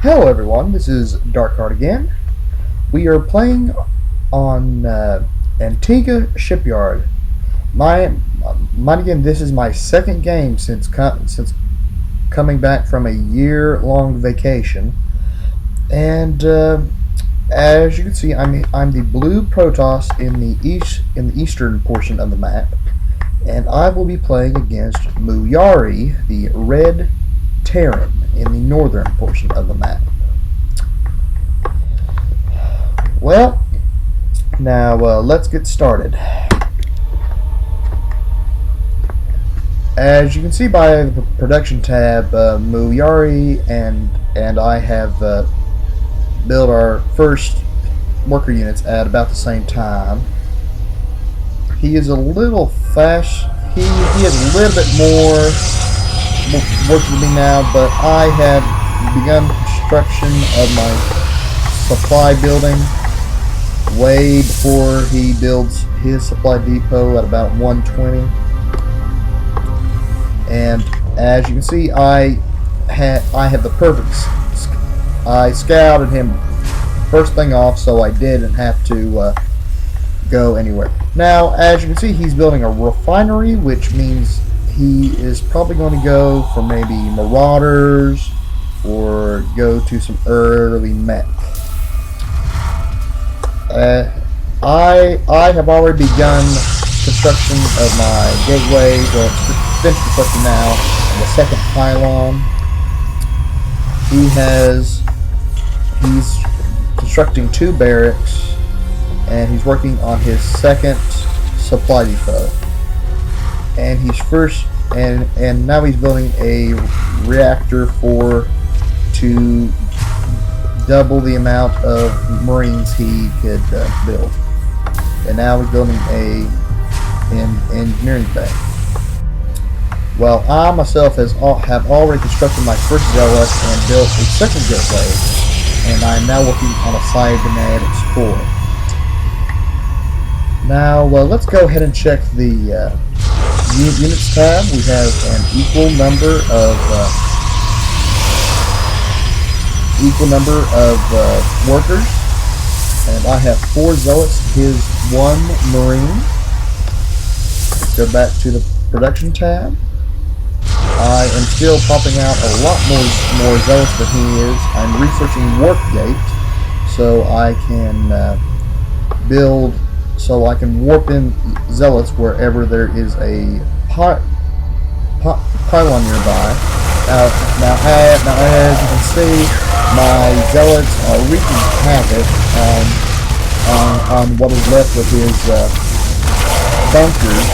Hello everyone, this is Darkheart again. We are playing on Antigua Shipyard. Mine again, this is my second game since coming back from a year-long vacation. And as you can see, I'm the blue Protoss in the eastern portion of the map. And I will be playing against Muyari, the red Terran, in the northern portion of the map. Well, now let's get started. As you can see by the production tab, Muyari and I have built our first worker units at about the same time. He is a little fast. He has a little bit more work to me now, but I have begun construction of my supply building way before he builds his supply depot at about 120. And as you can see, I have the perfect. I scouted him first thing off, so I didn't have to go anywhere. Now, as you can see, he's building a refinery, which means he is probably going to go for maybe Marauders or go to some early mech. I have already begun construction of my gateway. Well, it's finished construction now. And the second pylon. He's constructing 2 barracks, and he's working on his second supply depot. And and now he's building a reactor to double the amount of Marines he could build. And now he's building an engineering bay. Well, I myself have already constructed my first zealot and built a second gateway, and I am now working on a cybernet explorer. Now let's go ahead and check the units tab. We have an equal number of workers, and I have 4 zealots to his 1 marine. Let's go back to the production tab. I am still popping out a lot more zealots than he is. I'm researching Warpgate so I can warp in zealots wherever there is a pylon nearby. Now, as you can see, my zealots are wreaking havoc on what is left of his bunkers,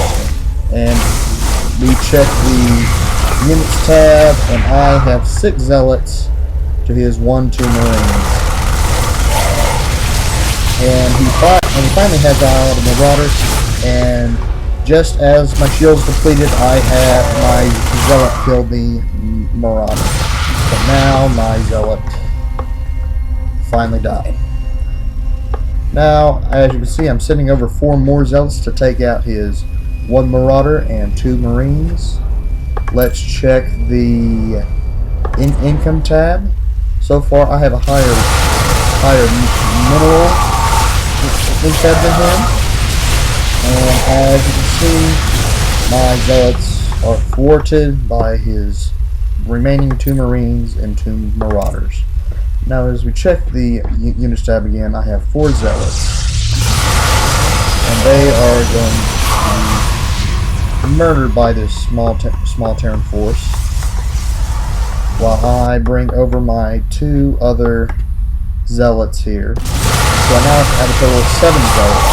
and we check the units tab, and I have 6 zealots to his 1-2 marines. And he finally has out a marauder, and just as my shield's completed, I have my zealot killed the marauder. But now my zealot finally died. Now, as you can see, I'm sending over 4 more zealots to take out his 1 marauder and 2 marines. Let's check the income tab. So far, I have a higher mineral income than him. And as you can see, my zealots are thwarted by his remaining 2 marines and 2 marauders. Now, as we check the units tab again, I have 4 zealots, and they are going to be murdered by this small Terran force, while I bring over my 2 other zealots here. So I now have a total of 7 zealots,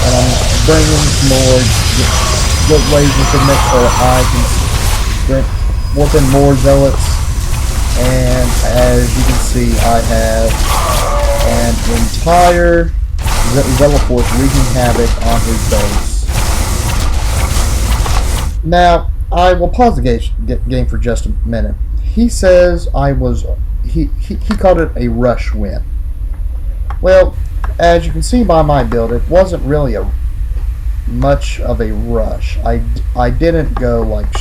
and I'm bringing more gateways into the mix so I can warp in more zealots. And as you can see, I have an entire zealot force wreaking havoc on his base. Now, I will pause the game for just a minute. He says he called it a rush win. Well, as you can see by my build, it wasn't really much of a rush. I didn't go like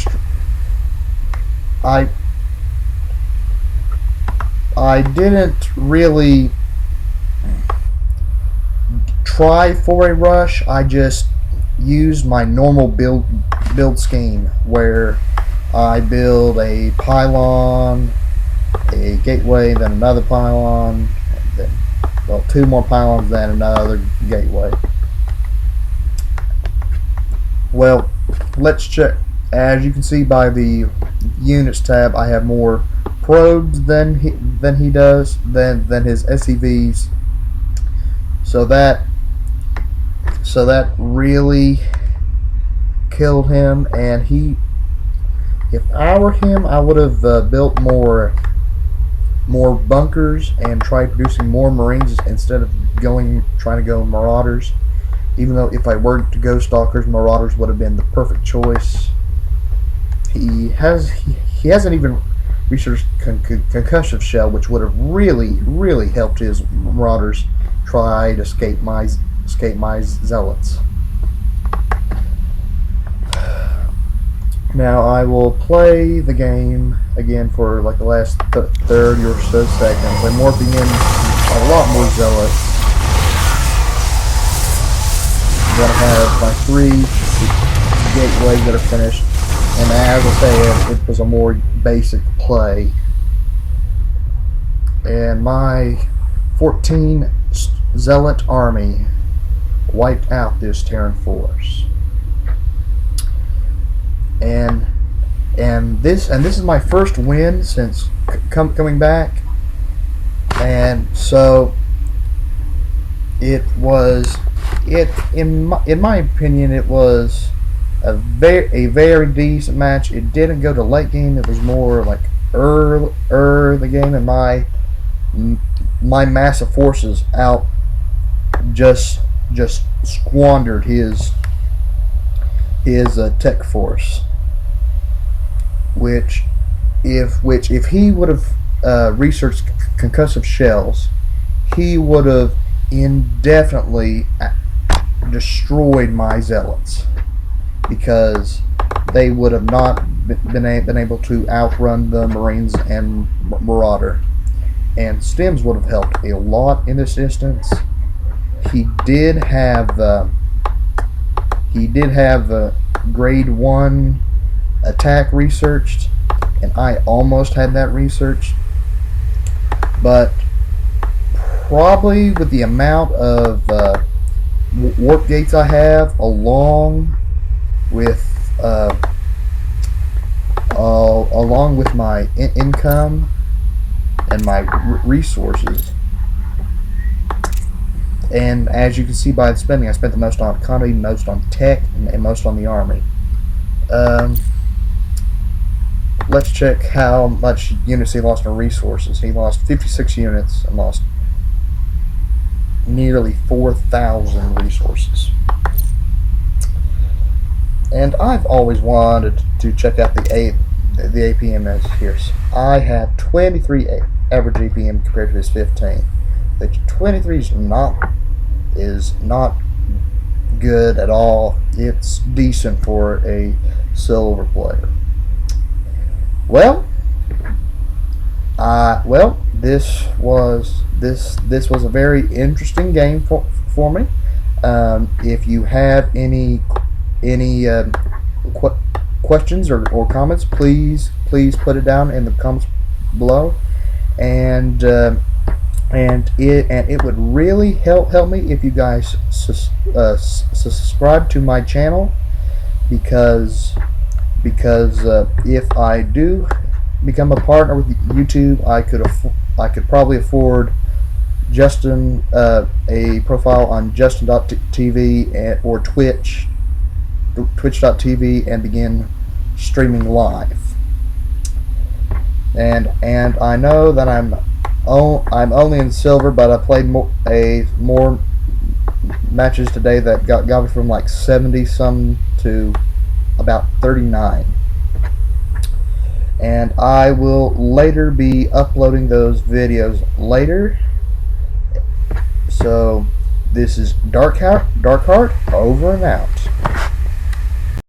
I didn't really try for a rush. I just used my normal build scheme where I build a pylon, a gateway, then another pylon, then, well, two more pylons, then another gateway. Well, let's check. As you can see by the units tab, I have more probes than he does than his SCVs. So that really killed him. And if I were him, I would have built more bunkers and tried producing more Marines instead of trying to go Marauders. Even though if I were to go Stalkers, Marauders would have been the perfect choice. He hasn't even researched concussive shell, which would have really helped his Marauders try to escape my zealots. Now I will play the game again for like the last 30 or so seconds. I'm morphing in a lot more zealots. I'm gonna have my 3 gateways that are finished, and as I said, it was a more basic play. And my 14 zealot army wiped out this Terran force. And this is my first win since coming back, and so in my opinion it was a very decent match. It didn't go to late game. It was more like the game, and my massive forces out just squandered his tech force, which if he would have researched concussive shells, he would have indefinitely destroyed my zealots, because they would have not been able to outrun the Marines and Marauder. And Stims would have helped a lot in this instance. He did have grade 1 attack researched, and I almost had that researched, but probably with the amount of warp gates I have, along with my income and my resources, and as you can see by the spending, I spent the most on economy, most on tech, and most on the army. Let's check how much units he lost in resources. He lost 56 units and lost nearly 4,000 resources. And I've always wanted to check out the APM as here. I have 23 average APM compared to his 15. The 23 is not good at all. It's decent for a silver player. Well, this was a very interesting game for me. If you have any questions or comments, please put it down in the comments below, and it would really help me if you guys subscribe to my channel, because if I do become a partner with YouTube, I could probably afford Justin a profile on Justin.tv or Twitch.tv, and begin streaming live. And I know that I'm only in silver, but I played more matches today that got me from like 70 some to about 39. And I will later be uploading those videos later. So this is Darkheart over and out.